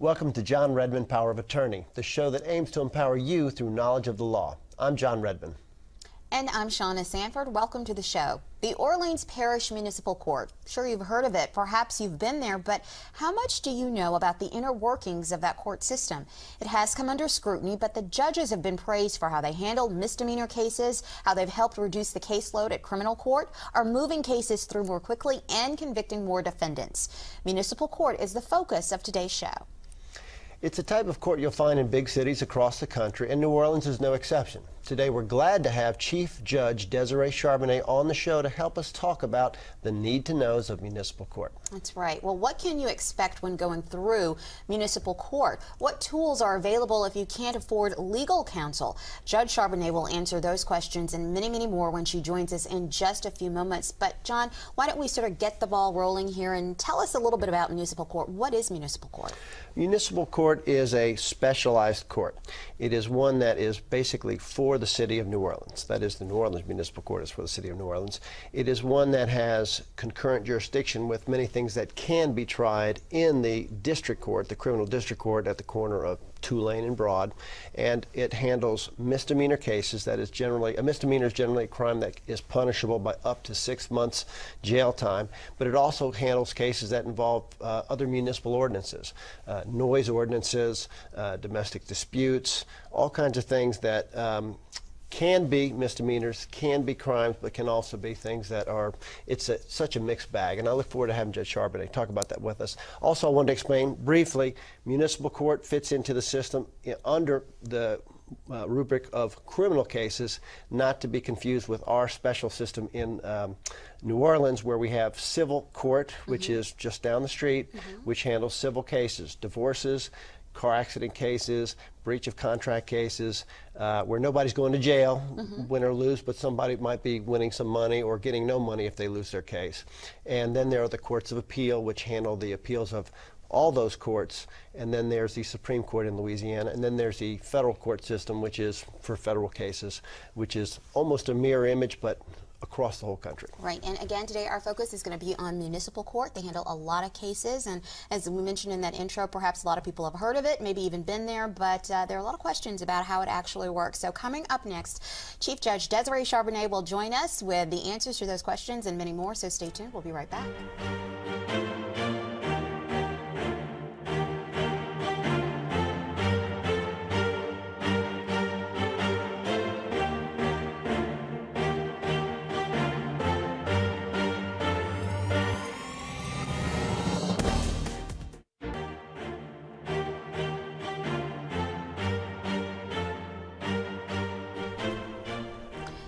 Welcome to John Redmann, Power of Attorney, the show that aims to empower you through knowledge of the law. I'm John Redmann. And I'm Shauna Sanford. Welcome to the show. The Orleans Parish Municipal Court. Sure, you've heard of it. Perhaps you've been there, but how much do you know about the inner workings of that court system? It has come under scrutiny, but the judges have been praised for how they handled misdemeanor cases, how they've helped reduce the caseload at criminal court, are moving cases through more quickly, and convicting more defendants. Municipal Court is the focus of today's show. It's a type of court you'll find in big cities across the country, and New Orleans is no exception. Today we're glad to have Chief Judge Desiree Charbonnet on the show to help us talk about the need-to-knows of municipal court. That's right. Well, what can you expect when going through municipal court? What tools are available if you can't afford legal counsel? Judge Charbonnet will answer those questions and many, many more when she joins us in just a few moments. But, John, why don't we sort of get the ball rolling here and tell us a little bit about municipal court. What is municipal court? Municipal court is a specialized court. It is one that is basically for the city of New Orleans. That is, the New Orleans Municipal Court is for the city of New Orleans. It is one that has concurrent jurisdiction with many things that can be tried in the district court, the criminal district court at the corner of Tulane and Broad, and it handles misdemeanor cases. That is generally, a misdemeanor is generally a crime that is punishable by up to 6 months jail time, but it also handles cases that involve other municipal ordinances, noise ordinances, domestic disputes, all kinds of things that can be misdemeanors, can be crimes, but can also be things that are, such a mixed bag. And I look forward to having Judge Charbonnet talk about that with us. Also, I wanted to explain briefly, municipal court fits into the system under the rubric of criminal cases, not to be confused with our special system in New Orleans, where we have civil court, which is just down the street, which handles civil cases, divorces, car accident cases, breach of contract cases, where nobody's going to jail, win or lose, but somebody might be winning some money or getting no money if they lose their case. And then there are the courts of appeal, which handle the appeals of all those courts, and then there's the Supreme Court in Louisiana, and then there's the federal court system, which is for federal cases, which is almost a mirror image, but across the whole country. Right, and again, today our focus is going to be on municipal court. They handle a lot of cases, and as we mentioned in that intro, perhaps a lot of people have heard of it, maybe even been there, but there are a lot of questions about how it actually works. So coming up next, Chief Judge Desiree Charbonnet will join us with the answers to those questions and many more, so stay tuned. We'll be right back.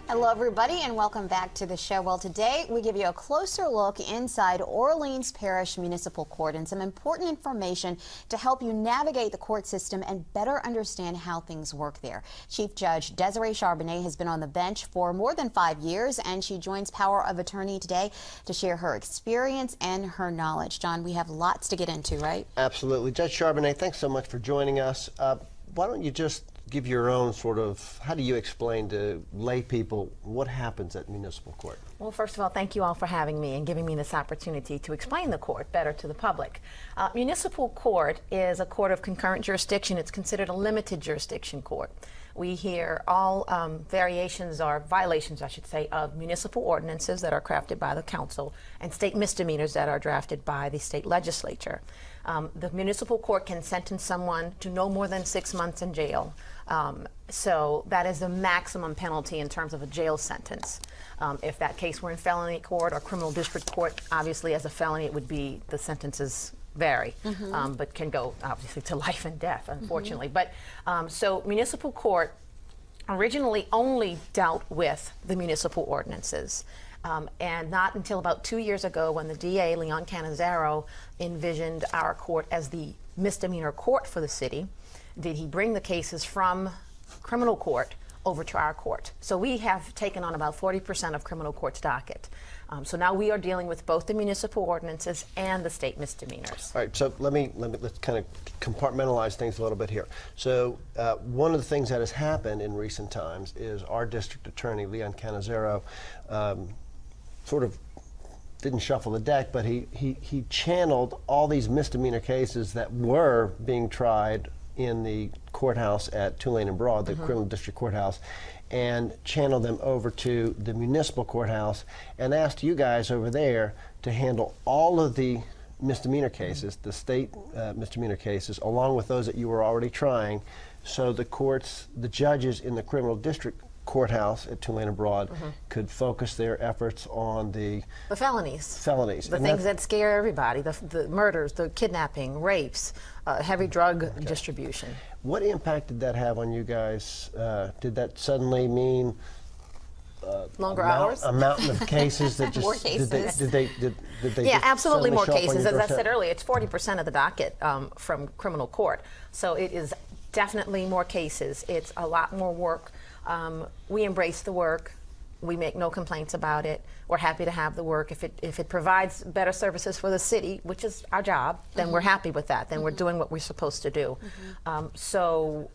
Hello everybody and welcome back to the show. Well, today we give you a closer look inside Orleans Parish Municipal Court and some important information to help you navigate the court system and better understand how things work there. Chief Judge Desiree Charbonnet has been on the bench for more than 5 years, and she joins Power of Attorney today to share her experience and her knowledge. John, we have lots to get into, right? Absolutely. Judge Charbonnet, thanks so much for joining us. Why don't you just give your own sort of, how do you explain to lay people what happens at municipal court? Well, first of all, thank you all for having me and giving me this opportunity to explain the court better to the public. Municipal court is a court of concurrent jurisdiction. It's considered a limited jurisdiction court. We hear all variations or violations, I should say, of municipal ordinances that are crafted by the council and state misdemeanors that are drafted by the state legislature. The municipal court can sentence someone to no more than 6 months in jail. So that is the maximum penalty in terms of a jail sentence. If that case were in felony court or criminal district court, obviously as a felony it would be, the sentences vary, but can go obviously to life and death, unfortunately. But so municipal court originally only dealt with the municipal ordinances. And not until about 2 years ago, when the DA, Leon Cannizzaro, envisioned our court as the misdemeanor court for the city, did he bring the cases from criminal court over to our court. So we have taken on about 40% of criminal court's docket. So now we are dealing with both the municipal ordinances and the state misdemeanors. All right, so let's kind of compartmentalize things a little bit here. So one of the things that has happened in recent times is our district attorney, Leon Cannizzaro, sort of didn't shuffle the deck, but he channeled all these misdemeanor cases that were being tried in the courthouse at Tulane and Broad, the criminal district courthouse, and channeled them over to the municipal courthouse and asked you guys over there to handle all of the misdemeanor cases, the state misdemeanor cases, along with those that you were already trying, so the courts, the judges in the criminal district courthouse at Tulane and Broad could focus their efforts on the felonies. Felonies. The things that scare everybody, the murders, the kidnapping, rapes, heavy drug distribution. What impact did that have on you guys? Did that suddenly mean longer hours? A mountain of cases that just More cases. Did they Yeah, just absolutely suddenly more show up on cases. your As I doorstep? said earlier, it's 40% of the docket from criminal court. So it is definitely more cases. It's a lot more work. We embrace the work. We make no complaints about it. We're happy to have the work. If it provides better services for the city, which is our job, then we're happy with that. Then we're doing what we're supposed to do. So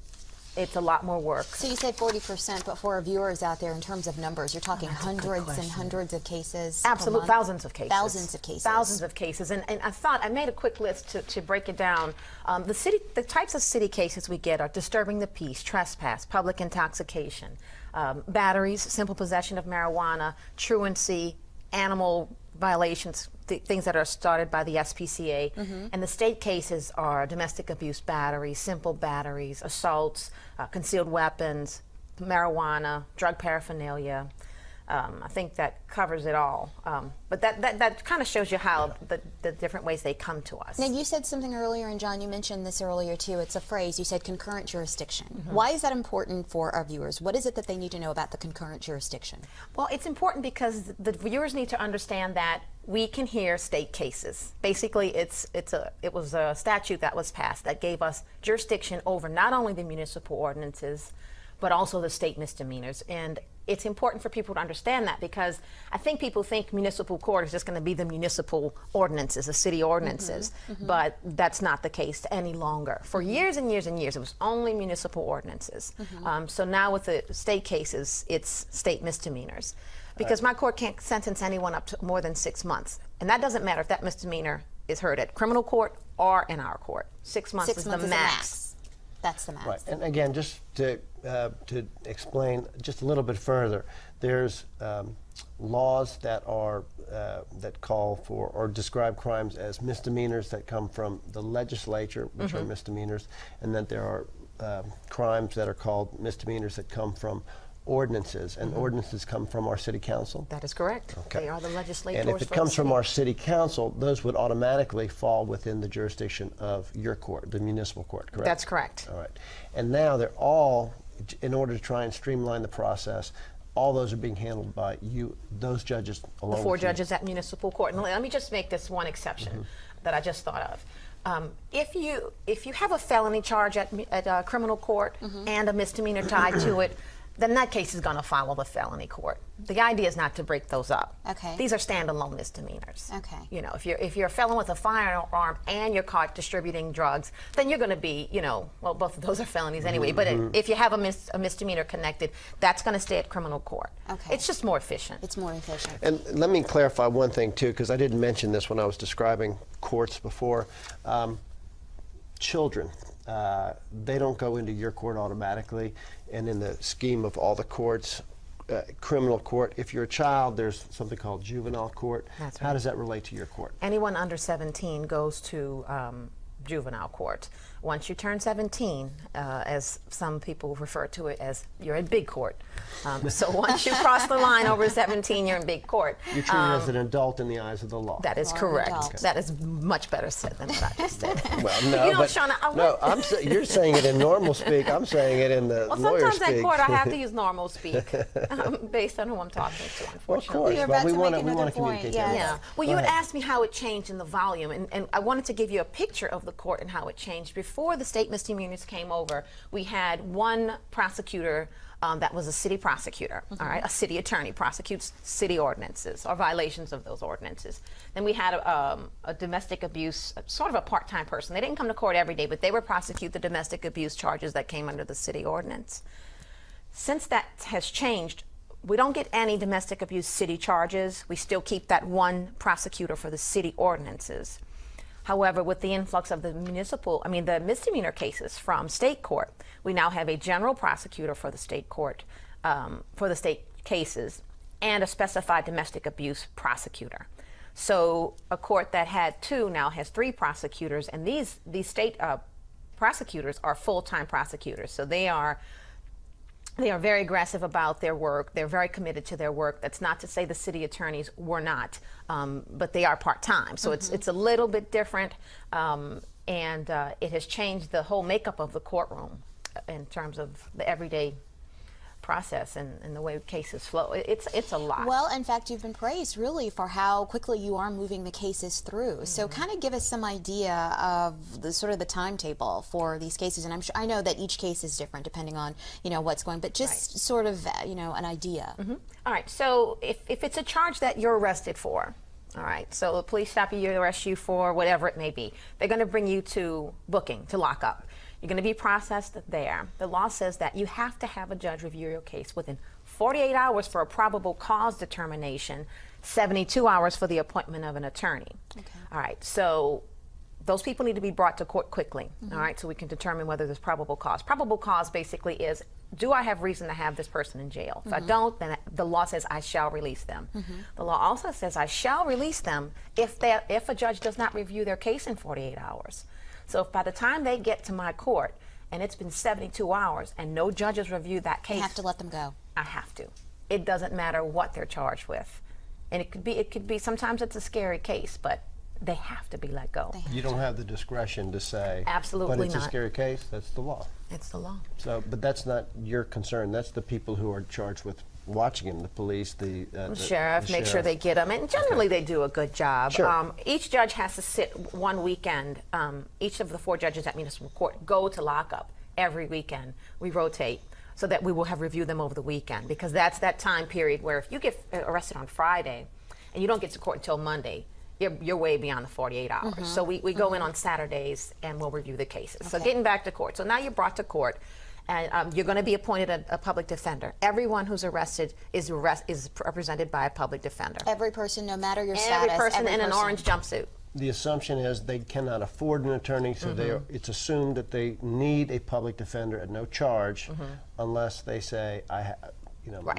it's a lot more work. So you said 40%, but for our viewers out there, in terms of numbers, you're talking that's a good hundreds and question. hundreds of cases. per Absolutely, month? thousands of cases. Thousands of cases. Thousands of cases. And I made a quick list to break it down. The types of city cases we get are disturbing the peace, trespass, public intoxication, batteries, simple possession of marijuana, truancy, animal violations, things that are started by the SPCA. And the state cases are domestic abuse batteries, simple batteries, assaults, concealed weapons, marijuana, drug paraphernalia. I think that covers it all. But that kind of shows you how the different ways they come to us. Now, you said something earlier, and John, you mentioned this earlier too. It's a phrase. You said concurrent jurisdiction. Why is that important for our viewers? What is it that they need to know about the concurrent jurisdiction? Well, it's important because the viewers need to understand that we can hear state cases. Basically, it was a statute that was passed that gave us jurisdiction over not only the municipal ordinances, but also the state misdemeanors. And it's important for people to understand that, because I think people think municipal court is just going to be the municipal ordinances, the city ordinances, but that's not the case any longer. For years and years and years, it was only municipal ordinances. So now with the state cases, it's state misdemeanors. Because my court can't sentence anyone up to more than 6 months. And that doesn't matter if that misdemeanor is heard at criminal court or in our court. 6 months is the max. That's the max. Right, and again, just to explain just a little bit further, there's laws that are that call for or describe crimes as misdemeanors that come from the legislature, which are misdemeanors, and that there are crimes that are called misdemeanors that come from ordinances, and ordinances come from our city council. That is correct. Okay. They are the legislators. And if it comes from our city council, those would automatically fall within the jurisdiction of your court, the municipal court, correct? That's correct. All right. And now they're all, in order to try and streamline the process, all those are being handled by you, those judges along The 4 with you. judges at municipal court. And let me just make this one exception that I just thought of. If you have a felony charge at criminal court and a misdemeanor tied to it, then that case is going to follow the felony court. The idea is not to break those up. Okay. These are standalone misdemeanors. Okay. You know, if you're a felon with a firearm and you're caught distributing drugs, then you're going to be, well, both of those are felonies anyway. But if you have a misdemeanor connected, that's going to stay at criminal court. Okay. It's just more efficient. It's more efficient. And let me clarify one thing too, because I didn't mention this when I was describing courts before. Children, they don't go into your court automatically, and in the scheme of all the courts, criminal court, if you're a child, there's something called juvenile court. That's How right. does that relate to your court? Anyone under 17 goes to juvenile court. Once you turn 17, as some people refer to it as, you're in big court. So once you cross the line over 17, you're in big court. You're treated as an adult in the eyes of the law. That is Or an correct. adult. That is much better said than what I just said. Well, no, You know, but Shauna, you're saying it in normal speak. I'm saying it in the well, lawyer sometimes speak. at court I have to use normal speak based on who I'm talking to, Well, of unfortunately. course, You're but about we to want make to another communicate point, that. yes. Yeah. Well, Go you had ahead. asked me how it changed in the volume, and I wanted to give you a picture of the court and how it changed. Before the state misdemeanors came over, we had one prosecutor that was a city prosecutor, all right? A city attorney prosecutes city ordinances or violations of those ordinances. Then we had a domestic abuse, sort of a part-time person. They didn't come to court every day, but they would prosecute the domestic abuse charges that came under the city ordinance. Since that has changed, we don't get any domestic abuse city charges. We still keep that one prosecutor for the city ordinances. However, with the influx of the the misdemeanor cases from state court, we now have a general prosecutor for the state court, for the state cases, and a specified domestic abuse prosecutor. So a court that had 2 now has 3 prosecutors, and these state prosecutors are full-time prosecutors. So they are very aggressive about their work. They're very committed to their work. That's not to say the city attorneys were not, but they are part-time. So it's a little bit different, and it has changed the whole makeup of the courtroom in terms of the everyday process and the way cases flow. It's a lot. Well, in fact, you've been praised really for how quickly you are moving the cases through. So kind of give us some idea of the sort of the timetable for these cases. And I know that each case is different depending on, what's going, but just sort of, an idea. All right, so if it's a charge that you're arrested for, all right, so the police stop you, arrest you for whatever it may be, they're going to bring you to booking, to lock up. You're going to be processed there. The law says that you have to have a judge review your case within 48 hours for a probable cause determination, 72 hours for the appointment of an attorney. Okay. All right, so those people need to be brought to court quickly, all right, so we can determine whether there's probable cause. Probable cause basically is, do I have reason to have this person in jail? If I don't, then the law says I shall release them. The law also says I shall release them if a judge does not review their case in 48 hours. So if by the time they get to my court and it's been 72 hours and no judge has reviewed that case, You have to let them go. I have to. It doesn't matter what they're charged with. And it could be sometimes it's a scary case, but they have to be let go. You don't have the discretion to say, Absolutely but it's not. a scary case. That's the law. It's the law. So, but that's not your concern. That's the people who are charged with watching him, the police, the Sheriff, make sure sheriff. they get them, and generally they do a good job. Sure. Each judge has to sit one weekend. Each of the 4 judges at municipal court go to lockup every weekend. We rotate so that we will have reviewed them over the weekend, because that's that time period where if you get arrested on Friday and you don't get to court until Monday, you're way beyond the 48 hours. So we go in on Saturdays and we'll review the cases. So getting back to court. So now you're brought to court, and you're going to be appointed a public defender. Everyone who's arrested is represented by a public defender. Every person, no matter your status. Every person in an orange jumpsuit. The assumption is they cannot afford an attorney, so it's assumed that they need a public defender at no charge unless they say,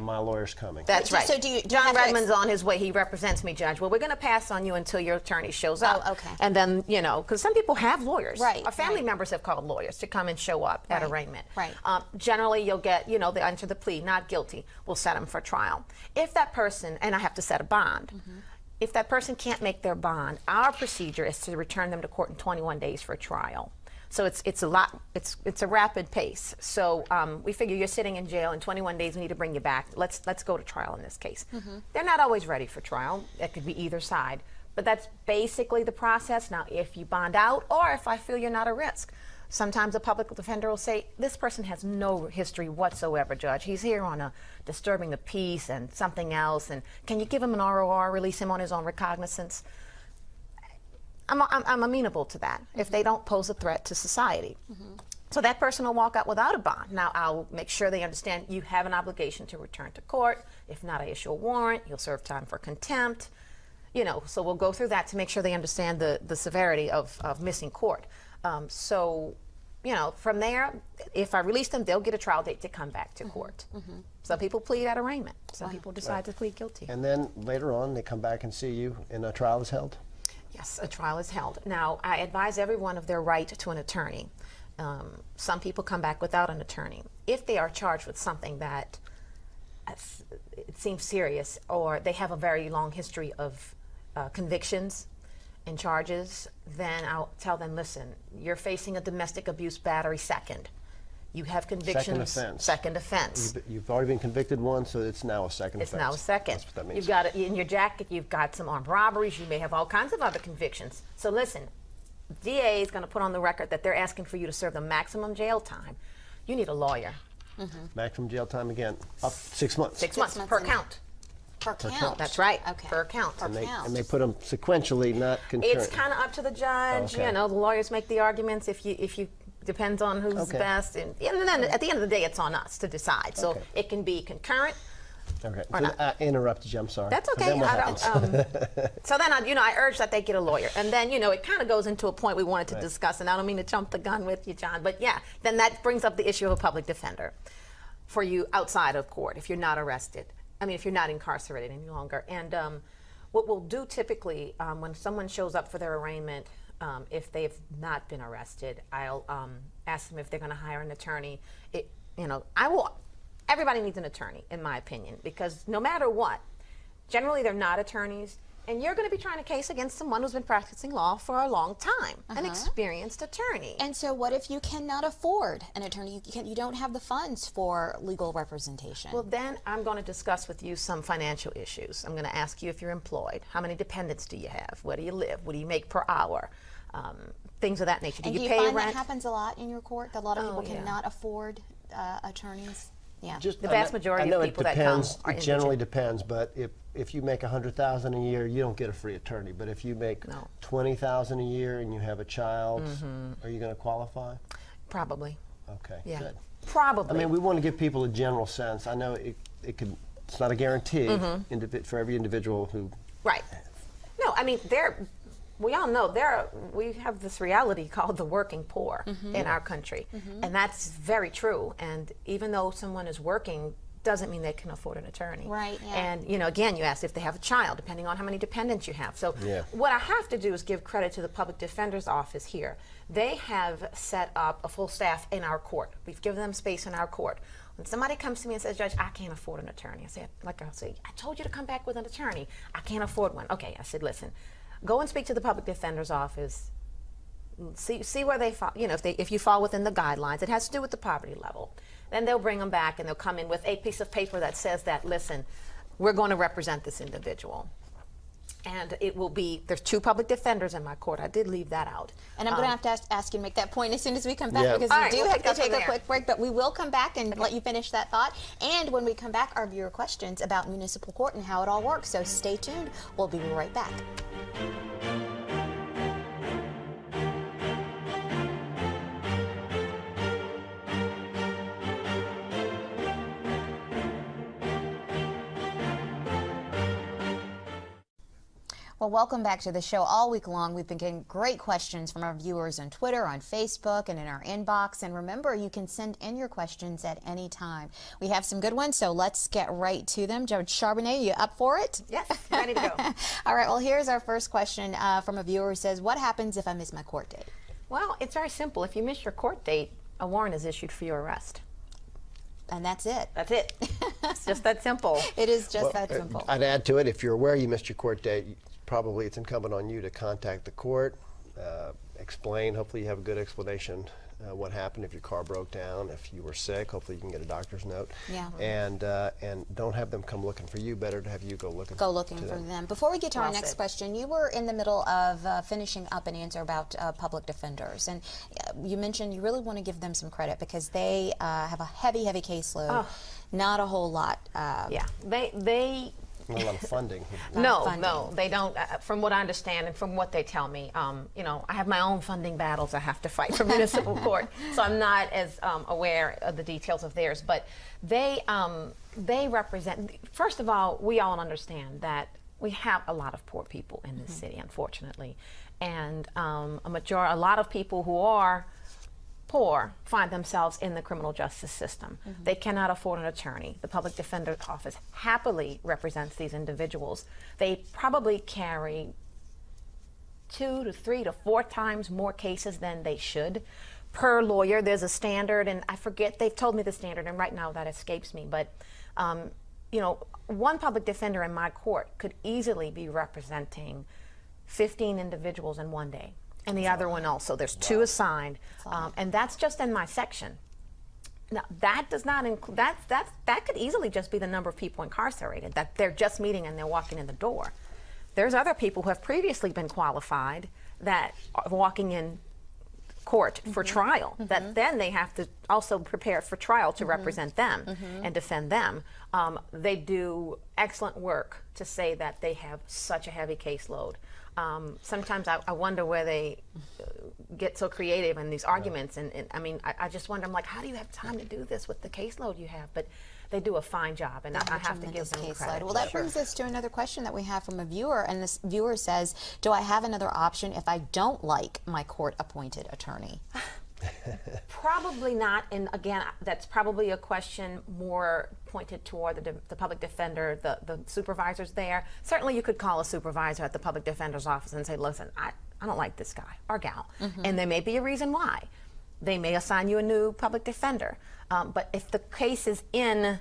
my lawyer's coming. That's right. So do you John have to Redmann's on his way. He represents me, Judge. Well, we're going to pass on you until your attorney shows up. Oh, okay. And then, because some people have lawyers. Right, Our family right. members have called lawyers to come and show up at arraignment. Right. Generally, you'll get, they enter the plea, not guilty. We'll set them for trial. If that person, and I have to set a bond, if that person can't make their bond, our procedure is to return them to court in 21 days for trial. So it's a lot. It's a rapid pace. So we figure you're sitting in jail in 21 days. We need to bring you back. Let's go to trial in this case. They're not always ready for trial. It could be either side, but that's basically the process. Now, if you bond out, or if I feel you're not a risk, sometimes a public defender will say, "This person has no history whatsoever, Judge. He's here on a disturbing the peace and something else. And can you give him an ROR, release him on his own recognizance?" I'm amenable to that if they don't pose a threat to society. So that person will walk out without a bond. Now, I'll make sure they understand you have an obligation to return to court. If not, I issue a warrant. You'll serve time for contempt. So we'll go through that to make sure they understand the severity of missing court. From there, if I release them, they'll get a trial date to come back to court. Some people plead at arraignment. Some people decide to plead guilty. And then later on, they come back and see you, and a trial is held? Yes, a trial is held. Now, I advise everyone of their right to an attorney. Some people come back without an attorney. If they are charged with something that it seems serious, or they have a very long history of convictions and charges, then I'll tell them, listen, you're facing a domestic abuse battery second. You have convictions. Second offense. You've already been convicted once, so it's now a second offense. It's now a second. That's what that means. You've got it in your jacket. You've got some armed robberies. You may have all kinds of other convictions. So listen, DA is going to put on the record that they're asking for you to serve the maximum jail time. You need a lawyer. Maximum jail time again, up 6 months. 6 months per count. Per count. That's right. Okay. Per count. Per count. And they put them sequentially, not concurrent. It's kind of up to the judge. Okay. The lawyers make the arguments. If you depends on who's best, and then at the end of the day, it's on us to decide. So Okay. it can be concurrent, Okay. Or not. I interrupted you. I'm sorry. That's So okay. then what I happens? so then, I urge that they get a lawyer, and then it kind of goes into a point we wanted to Right. discuss, and I don't mean to jump the gun with you, John, but yeah, then that brings up the issue of a public defender for you outside of court if you're not arrested. I mean, if you're not incarcerated any longer. And what we'll do typically when someone shows up for their arraignment, if they've not been arrested, I'll ask them if they're going to hire an attorney. Everybody needs an attorney, in my opinion, because no matter what, generally they're not attorneys, and you're going to be trying a case against someone who's been practicing law for a long time, an experienced attorney. And so what if you cannot afford an attorney? You don't have the funds for legal representation. Well, then I'm going to discuss with you some financial issues. I'm going to ask you if you're employed. How many dependents do you have? Where do you live? What do you make per hour? Things of that nature. and do do you you pay find rent? that happens a lot in your court? That a lot of people yeah. cannot afford attorneys? Yeah. Just- The vast I majority know of it people that come depends. are It generally indigent. depends, but if you make $100,000 a year, you don't get a free attorney. But if you make No. $20,000 a year and you have a child, are you going to qualify? Probably. Okay, Yeah. good. Probably. I mean, we want to give people a general sense. I know it's not a guarantee for every individual who. Right. No, I mean, we all know we have this reality called the working poor in our country. And that's very true. And even though someone is working, doesn't mean they can afford an attorney. Right, yeah. And, again, you asked if they have a child, depending on how many dependents you have. So Yeah. what I have to do is give credit to the Public Defender's Office here. They have set up a full staff in our court. We've given them space in our court. When somebody comes to me and says, Judge, I can't afford an attorney, I'll say, I told you to come back with an attorney. I can't afford one. Okay, I said, listen, go and speak to the Public Defender's Office. See where they fall. If you fall within the guidelines, it has to do with the poverty level. Then they'll bring them back and they'll come in with a piece of paper that says that, listen, we're going to represent this individual. And it will be, there's 2 public defenders in my court. I did leave that out. And I'm going to have to ask you to make that point as soon as we come back, Yeah. because All we right, do we'll have pick to up from take a there. quick break, but we will come back and let you finish that thought. And when we come back, our viewer questions about municipal court and how it all works. So stay tuned. We'll be right back. Well, welcome back to the show. All week long, we've been getting great questions from our viewers on Twitter, on Facebook, and in our inbox. And remember, you can send in your questions at any time. We have some good ones, so let's get right to them. Judge Charbonnet, you up for it? Yes, ready to go. All right, well, here's our first question from a viewer who says, what happens if I miss my court date? Well, it's very simple. If you miss your court date, a warrant is issued for your arrest. And that's it. That's it. It's just that simple. It is just that simple. I'd add to it, if you're aware you missed your court date, probably it's incumbent on you to contact the court, explain. Hopefully you have a good explanation what happened. If your car broke down, if you were sick, hopefully you can get a doctor's note. Yeah. And don't have them come looking for you. Better to have you go looking. Looking to for them. them. Before we get to our Well next said. question, you were in the middle of finishing up an answer about public defenders, and you mentioned you really want to give them some credit because they have a heavy caseload, not a whole lot. Yeah, they Not a lot of funding. No, they don't. From what I understand and from what they tell me, I have my own funding battles I have to fight for municipal court, so I'm not as aware of the details of theirs. But they represent. First of all, we all understand that we have a lot of poor people in this city, unfortunately, and a lot of people who are poor find themselves in the criminal justice system. They cannot afford an attorney. The public defender's office happily represents these individuals. They probably carry 2 to 3 to 4 times more cases than they should per lawyer. There's a standard, and I forget, they've told me the standard, and right now that escapes me, but one public defender in my court could easily be representing 15 individuals in one day. And the other one also. There's 2 assigned, and that's just in my section. Now that does not include that could easily just be the number of people incarcerated that they're just meeting and they're walking in the door. There's other people who have previously been qualified that are walking in court for trial. That then they have to also prepare for trial to represent them and defend them. They do excellent work to say that they have such a heavy caseload. Sometimes I wonder where they get so creative in these arguments. And I mean, I just wonder, I'm like, how do you have time to do this with the caseload you have? But they do a fine job, and I have to give them credit. Well, that brings us to another question that we have from a viewer, and this viewer says, do I have another option if I don't like my court-appointed attorney? Probably not, and again, that's probably a question more pointed toward the public defender, the supervisors there. Certainly you could call a supervisor at the public defender's office and say, listen, I don't like this guy or gal, and there may be a reason why. They may assign you a new public defender, but if the case is in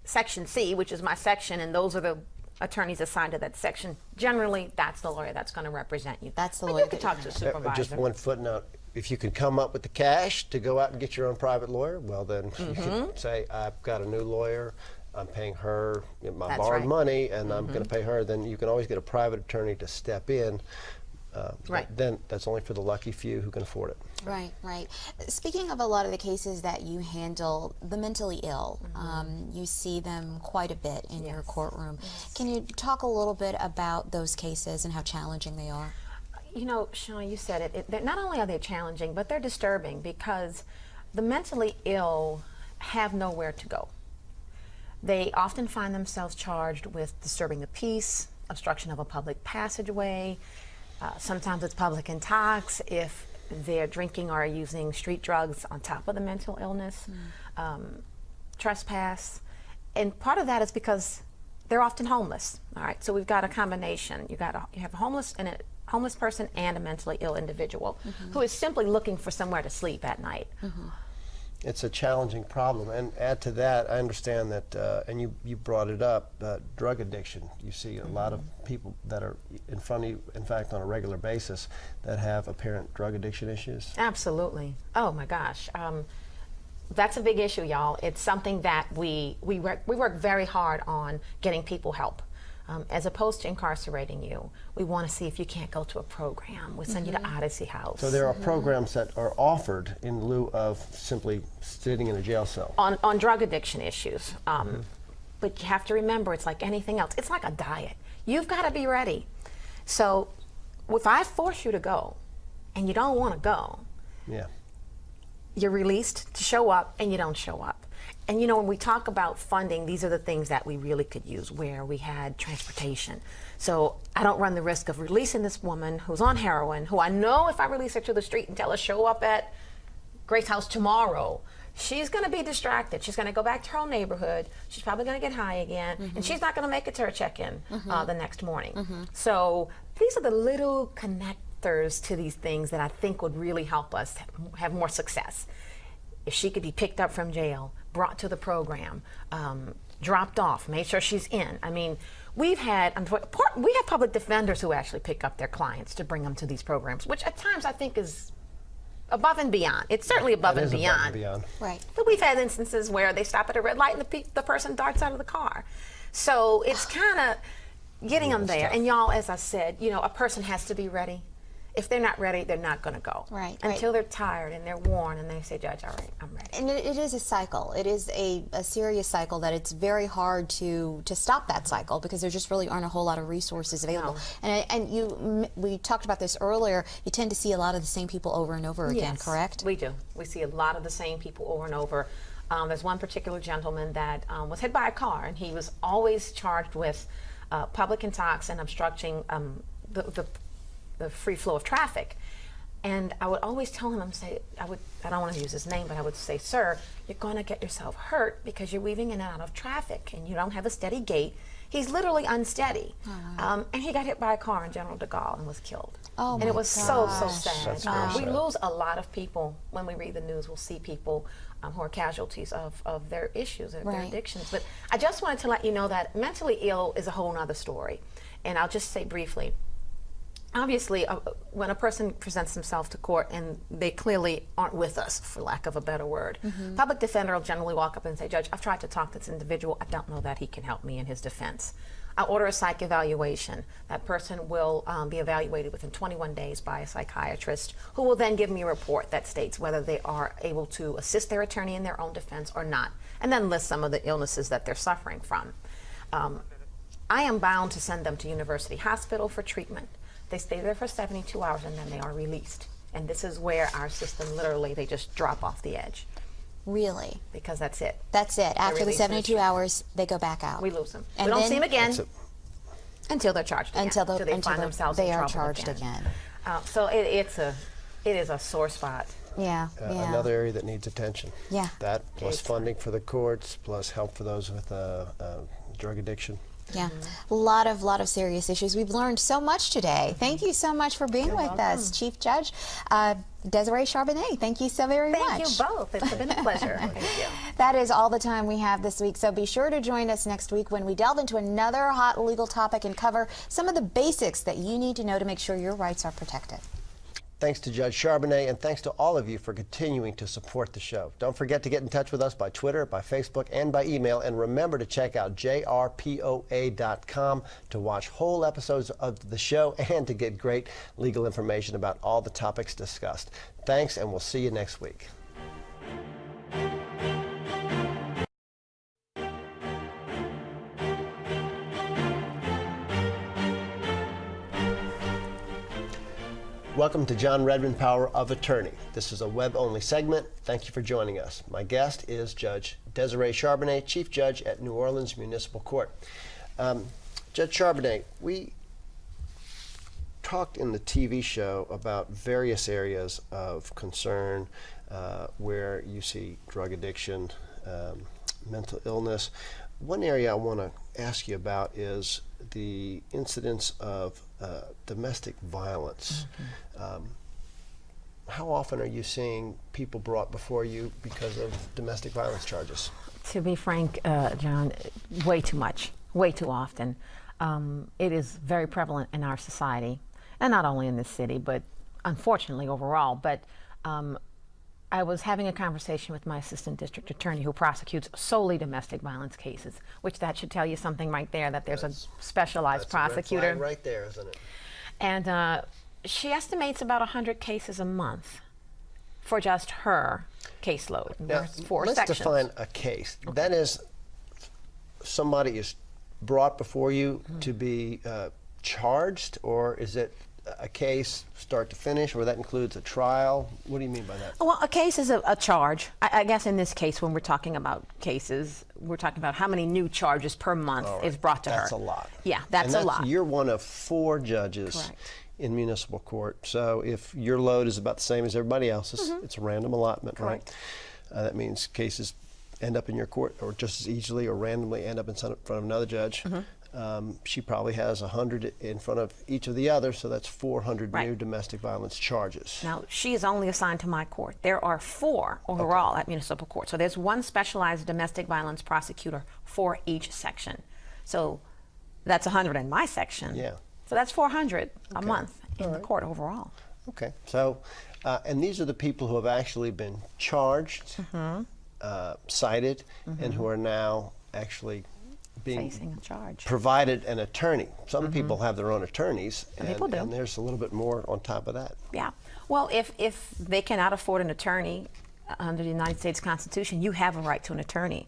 Section C, which is my section, and those are the attorneys assigned to that section, generally that's the lawyer that's going to represent you. That's the But lawyer you could talk to a supervisor. Just one footnote. If you can come up with the cash to go out and get your own private lawyer, well then you can say, I've got a new lawyer, I'm paying her my That's borrowed right. money, and I'm going to pay her. Then you can always get a private attorney to step in. Right. Then that's only for the lucky few who can afford it. Right, right. Speaking of a lot of the cases that you handle, the mentally ill, you see them quite a bit in your courtroom. Can you talk a little bit about those cases and how challenging they are? You know, Shauna, you said it. Not only are they challenging, but they're disturbing because the mentally ill have nowhere to go. They often find themselves charged with disturbing the peace, obstruction of a public passageway. Sometimes it's public intox if they're drinking or using street drugs on top of the mental illness, trespass. And part of that is because they're often homeless. All right, so we've got a combination. You have a homeless person and a mentally ill individual who is simply looking for somewhere to sleep at night. It's a challenging problem, and add to that, I understand that, and you brought it up, drug addiction. You see a lot of people that are in front of you, in fact, on a regular basis, that have apparent drug addiction issues. Absolutely. Oh my gosh. That's a big issue, y'all. It's something that we work very hard on getting people help. As opposed to incarcerating you, we want to see if you can't go to a program. We send you to Odyssey House. So there are programs that are offered in lieu of simply sitting in a jail cell. On drug addiction issues. But you have to remember, it's like anything else. It's like a diet. You've got to be ready. So if I force you to go and you don't want to go, you're released to show up and you don't show up. And you know, when we talk about funding, these are the things that we really could use, where we had transportation. So I don't run the risk of releasing this woman who's on heroin, who I know if I release her to the street and tell her show up at Grace House tomorrow, she's going to be distracted. She's going to go back to her own neighborhood. She's probably going to get high again, and she's not going to make it to her check-in the next morning. So these are the little connectors to these things that I think would really help us have more success. If she could be picked up from jail, brought to the program, dropped off, made sure she's in. I mean, we have public defenders who actually pick up their clients to bring them to these programs, which at times I think is above and beyond. It's certainly above and beyond. Right. But we've had instances where they stop at a red light and the person darts out of the car. So it's kind of getting them there. And y'all, as I said, you know, a person has to be ready. If they're not ready, they're not going to go. Right. Until they're tired and they're worn and they say, Judge, all right, I'm ready. And it is a cycle. It is a serious cycle that it's very hard to stop that cycle because there just really aren't a whole lot of resources available. No. And we talked about this earlier. You tend to see a lot of the same people over and over again, correct? We do. We see a lot of the same people over and over. There's one particular gentleman that was hit by a car, and he was always charged with public intox and obstructing the free flow of traffic. And I would always tell him, I don't want to use his name, but I would say, sir, you're going to get yourself hurt because you're weaving in and out of traffic and you don't have a steady gait. He's literally unsteady. And he got hit by a car in General de Gaulle and was killed. Oh, and it was so gosh. sad. That's very We sad. lose a lot of people when we read the news. We'll see people who are casualties of their issues, of their addictions. But I just wanted to let you know that mentally ill is a whole nother story. And I'll just say briefly, obviously, when a person presents themselves to court and they clearly aren't with us, for lack of a better word, public defender will generally walk up and say, Judge, I've tried to talk to this individual. I don't know that he can help me in his defense. I'll order a psych evaluation. That person will be evaluated within 21 days by a psychiatrist who will then give me a report that states whether they are able to assist their attorney in their own defense or not, and then list some of the illnesses that they're suffering from. I am bound to send them to University Hospital for treatment. They stay there for 72 hours and then they are released. And this is where our system literally, they just drop off the edge. Really? Because that's it. That's it. After the release 72 is- hours, they go back out. We lose them. And we don't then- see them again That's it. until they're charged again. Until they find themselves they in are trouble charged again. So it is a sore spot. Yeah, yeah. Another area that needs attention. Yeah. That plus It's- funding for the courts, plus help for those with drug addiction. Yeah, a lot of serious issues. We've learned so much today. Thank you so much for being with us, Chief Judge Desiree Charbonnet. Thank you so very much. Thank you both. It's been a pleasure. Thank you. That is all the time we have this week, so be sure to join us next week when we delve into another hot legal topic and cover some of the basics that you need to know to make sure your rights are protected. Thanks to Judge Charbonnet, and thanks to all of you for continuing to support the show. Don't forget to get in touch with us by Twitter, by Facebook, and by email. And remember to check out jrpoa.com to watch whole episodes of the show and to get great legal information about all the topics discussed. Thanks, and we'll see you next week. Welcome to John Redmann, Power of Attorney. This is a web-only segment. Thank you for joining us. My guest is Judge Desiree Charbonnet, Chief Judge at New Orleans Municipal Court. Judge Charbonnet, we talked in the TV show about various areas of concern where you see drug addiction, mental illness. One area I want to ask you about is the incidence of domestic violence. How often are you seeing people brought before you because of domestic violence charges? To be frank, John, way too much, way too often. It is very prevalent in our society, and not only in this city, but unfortunately overall. But I was having a conversation with my assistant district attorney who prosecutes solely domestic violence cases, which that should tell you something right there, that there's a specialized prosecutor. That's a red flag right there, isn't it? And she estimates about 100 cases a month for just her caseload. Now, There's 4 let's sections. define a case. That is, somebody is brought before you to be charged, or is it a case start to finish, or that includes a trial? What do you mean by that? Well, a case is a charge. I guess in this case, when we're talking about cases, we're talking about how many new charges per month All right. is brought to her. That's a lot. Yeah, that's a lot. You're one of 4 judges Correct. in municipal court. So if your load is about the same as everybody else's, it's a random allotment, Correct. right? That means cases end up in your court or just as easily or randomly end up in front of another judge. She probably has 100 in front of each of the others, so that's 400 Right. new domestic violence charges. Now, she is only assigned to my court. There are 4 overall at municipal court. So there's 1 specialized domestic violence prosecutor for each section. So that's 100 in my section. Yeah. So that's 400 a month in All the right. court overall. Okay, so, and these are the people who have actually been charged, cited, and who are now actually being Facing a charge. provided an attorney. Some people have their own attorneys, Some people do. and there's a little bit more on top of that. Yeah. Well, if they cannot afford an attorney under the United States Constitution, you have a right to an attorney.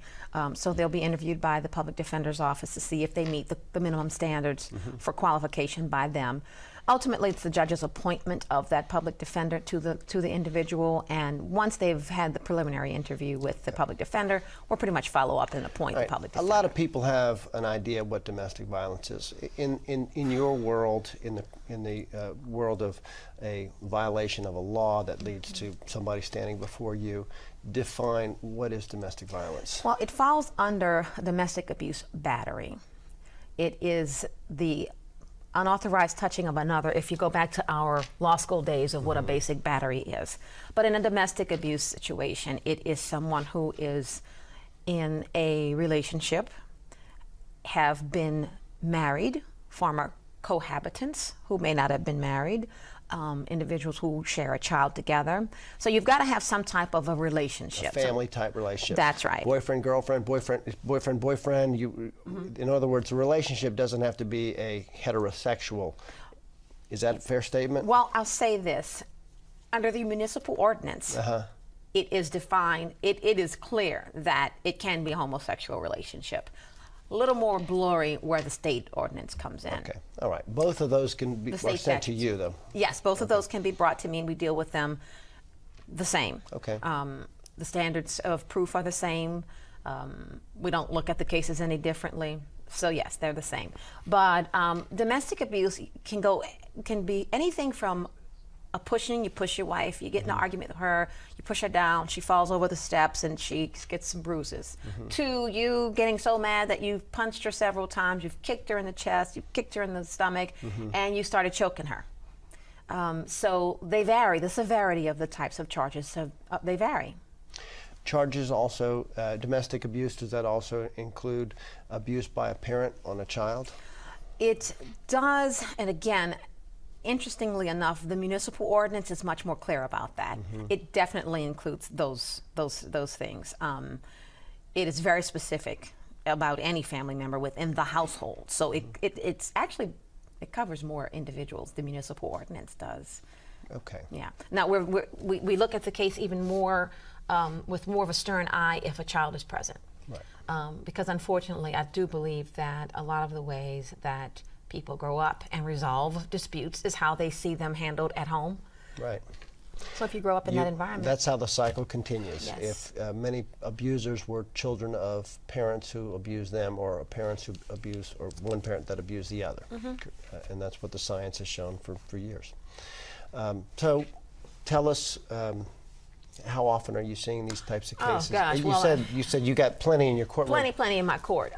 So they'll be interviewed by the public defender's office to see if they meet the minimum standards for qualification by them. Ultimately, it's the judge's appointment of that public defender to the individual, and once they've had the preliminary interview with the public defender, we'll pretty much follow up and appoint Right. the public A defender. lot of people have an idea what domestic violence is. In your world, in the world of a violation of a law that leads to somebody standing before you, define what is domestic violence. Well, it falls under domestic abuse battery. It is the unauthorized touching of another, if you go back to our law school days of what a basic battery is. But in a domestic abuse situation, it is someone who is in a relationship, have been married, former cohabitants who may not have been married, individuals who share a child together. So you've got to have some type of a relationship. Family type relationship. That's right. Boyfriend, girlfriend, boyfriend. In other words, the relationship doesn't have to be a heterosexual. Is that a fair statement? Well, I'll say this. Under the municipal ordinance, it is defined, it is clear that it can be a homosexual relationship. a little more blurry where the state ordinance comes in. Okay, all right. Both of those can be The are state sent to statutes. you, though. Yes, both of those can be brought to me, and we deal with them the same. Okay. The standards of proof are the same. We don't look at the cases any differently. So yes, they're the same. But domestic abuse can be anything from a pushing. You push your wife. You get in an argument with her. You push her down. She falls over the steps and she gets some bruises. To you getting so mad that you've punched her several times. You've kicked her in the chest. You've kicked her in the stomach, and you started choking her. So they vary. The severity of the types of charges, they vary. Charges also, domestic abuse, does that also include abuse by a parent on a child? It does, and again, interestingly enough, the municipal ordinance is much more clear about that. It definitely includes those things. It is very specific about any family member within the household. So it's actually, it covers more individuals, the municipal ordinance does. Okay. Yeah. Now we look at the case even more with more of a stern eye if a child is present. Right. Because unfortunately, I do believe that a lot of the ways that people grow up and resolve disputes is how they see them handled at home. Right. So if you grow up in that environment. That's how the cycle continues. Yes. If many abusers were children of parents who abused them, or parents who abuse, or one parent that abused the other. And that's what the science has shown for years. So tell us, how often are you seeing these types of cases? Oh gosh, You said you got plenty in your courtroom. Plenty in my court.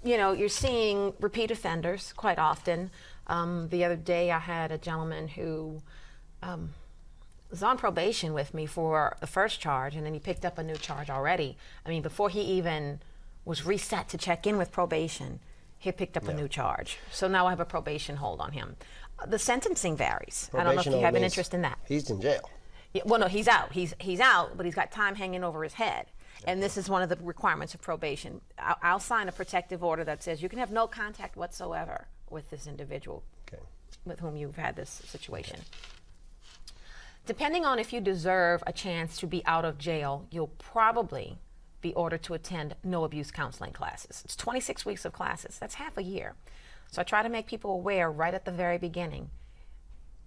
You know, you're seeing repeat offenders quite often. The other day I had a gentleman who was on probation with me for the first charge, and then he picked up a new charge already. I mean, before he even was reset to check in with probation, he picked up a new charge. So now I have a probation hold on him. The sentencing varies. I don't know if you have an interest in that. He's in jail. Yeah, well, no, he's out. He's out, but he's got time hanging over his head. And this is one of the requirements of probation. I'll sign a protective order that says you can have no contact whatsoever with this individual with whom you've had this situation. Depending on if you deserve a chance to be out of jail, you'll probably be ordered to attend no abuse counseling classes. It's 26 weeks of classes. That's half a year. So I try to make people aware right at the very beginning.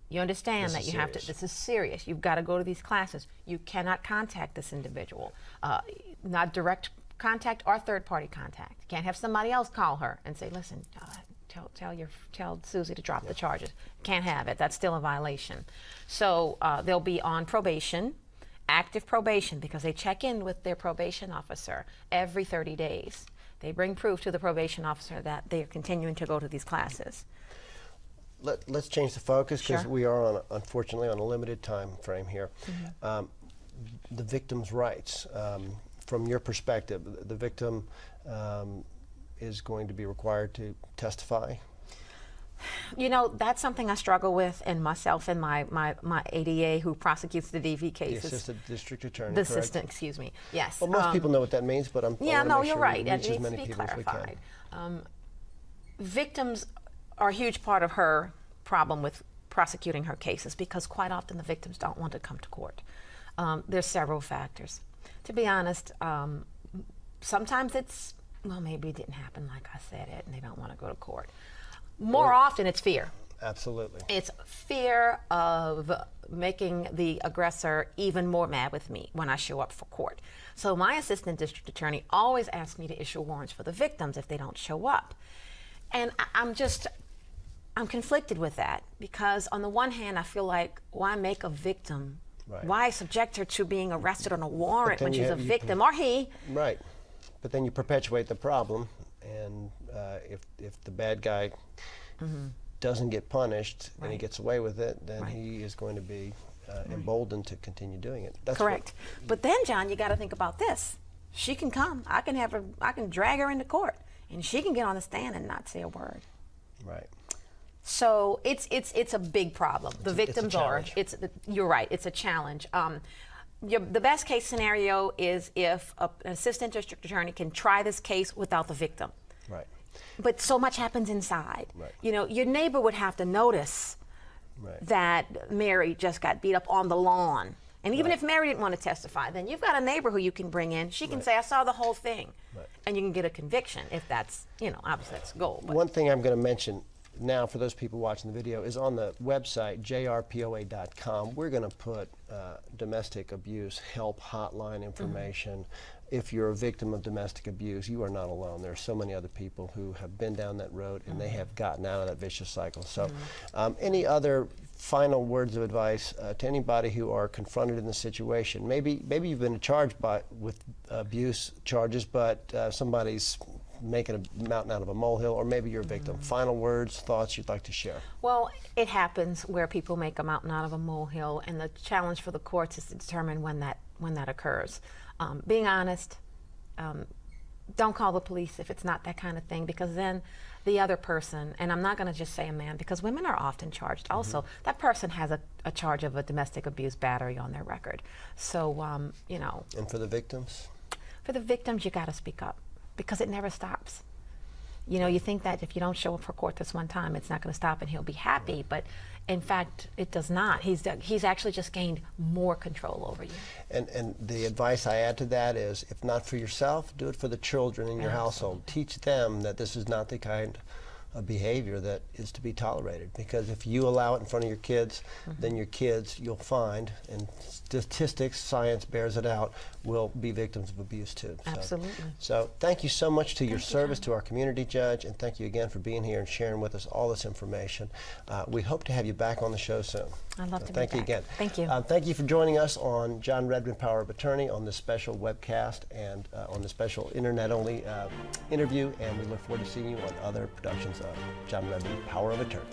You understand that you have to, this is serious. You've got to go to these classes. You cannot contact this individual. Not direct contact or third-party contact. You can't have somebody else call her and say, listen, tell Susie to drop the charges. Can't have it. That's still a violation. So they'll be on probation, active probation, because they check in with their probation officer every 30 days. They bring proof to the probation officer that they are continuing to go to these classes. Let's change the focus, because Sure. we are unfortunately on a limited time frame here. The victim's rights. From your perspective, the victim is going to be required to testify. You know, that's something I struggle with, and myself and my ADA who prosecutes the DV The cases. assistant district attorney. The correct? assistant, excuse me. Yes. Well, most people know what that means, but I Yeah, wanna no, make you're sure right. we It reach as needs to many be people as we clarified. can. Victims are a huge part of her problem with prosecuting her cases, because quite often the victims don't want to come to court. There's several factors. To be honest, sometimes it's, well, maybe it didn't happen like I said it, and they don't want to go to court. More often it's fear. Absolutely. It's fear of making the aggressor even more mad with me when I show up for court. So my assistant district attorney always asks me to issue warrants for the victims if they don't show up. And I'm conflicted with that, because on the one hand, I feel like, why make a victim? Right. Why subject her to being arrested on a warrant then when you she's a have- you victim, or he? Right. But then you perpetuate the problem, and if the bad guy doesn't get punished and he Right. gets away with it, then Right. he is going to be emboldened to continue doing it. That's Correct. But then, John, you got to think about this. She can come. I can have her. I can drag her into court, and she can get on the stand and not say a word. Right. So it's a big problem. The victims are. challenge. You're right. It's a challenge. The best case scenario is if an assistant district attorney can try this case without the victim. Right. But so much happens inside. Right. You know, your neighbor would have to notice Right. that Mary just got beat up on the lawn. And even if Mary didn't want to testify, then you've got a neighbor who you can bring in. She can say, I saw the whole thing. And you can get a conviction if that's, obviously that's the goal. But One thing I'm going to mention now for those people watching the video is on the website, jrpoa.com, we're going to put domestic abuse help hotline information. If you're a victim of domestic abuse, you are not alone. There are so many other people who have been down that road and they have gotten out of that vicious cycle. So any other final words of advice to anybody who are confronted in this situation? Maybe you've been charged with abuse charges, but somebody's making a mountain out of a molehill, or maybe you're a victim. Final words, thoughts you'd like to share? Well, it happens where people make a mountain out of a molehill, and the challenge for the courts is to determine when that occurs. Being honest, don't call the police if it's not that kind of thing, because then the other person, and I'm not going to just say a man, because women are often charged also, that person has a charge of a domestic abuse battery on their record. So, And for the victims? For the victims, you got to speak up, because it never stops. You think that if you don't show up for court this one time, it's not going to stop and he'll be happy, but in fact, it does not. He's actually just gained more control over you. And the advice I add to that is, if not for yourself, do it for the children in your household. Teach them that this is not the kind of behavior that is to be tolerated, because if you allow it in front of your kids, then your kids, you'll find, and statistics, science bears it out, will be victims of abuse too. Absolutely. So thank you so much to your service to our community, Judge, and thank you again for being here and sharing with us all this information. We hope to have you back on the show soon. I'd love to be back. Thank you again. Thank you. Thank you for joining us on John Redmann Power of Attorney on this special webcast and on the special internet-only interview, and we look forward to seeing you on other productions of John Redmann Power of Attorney.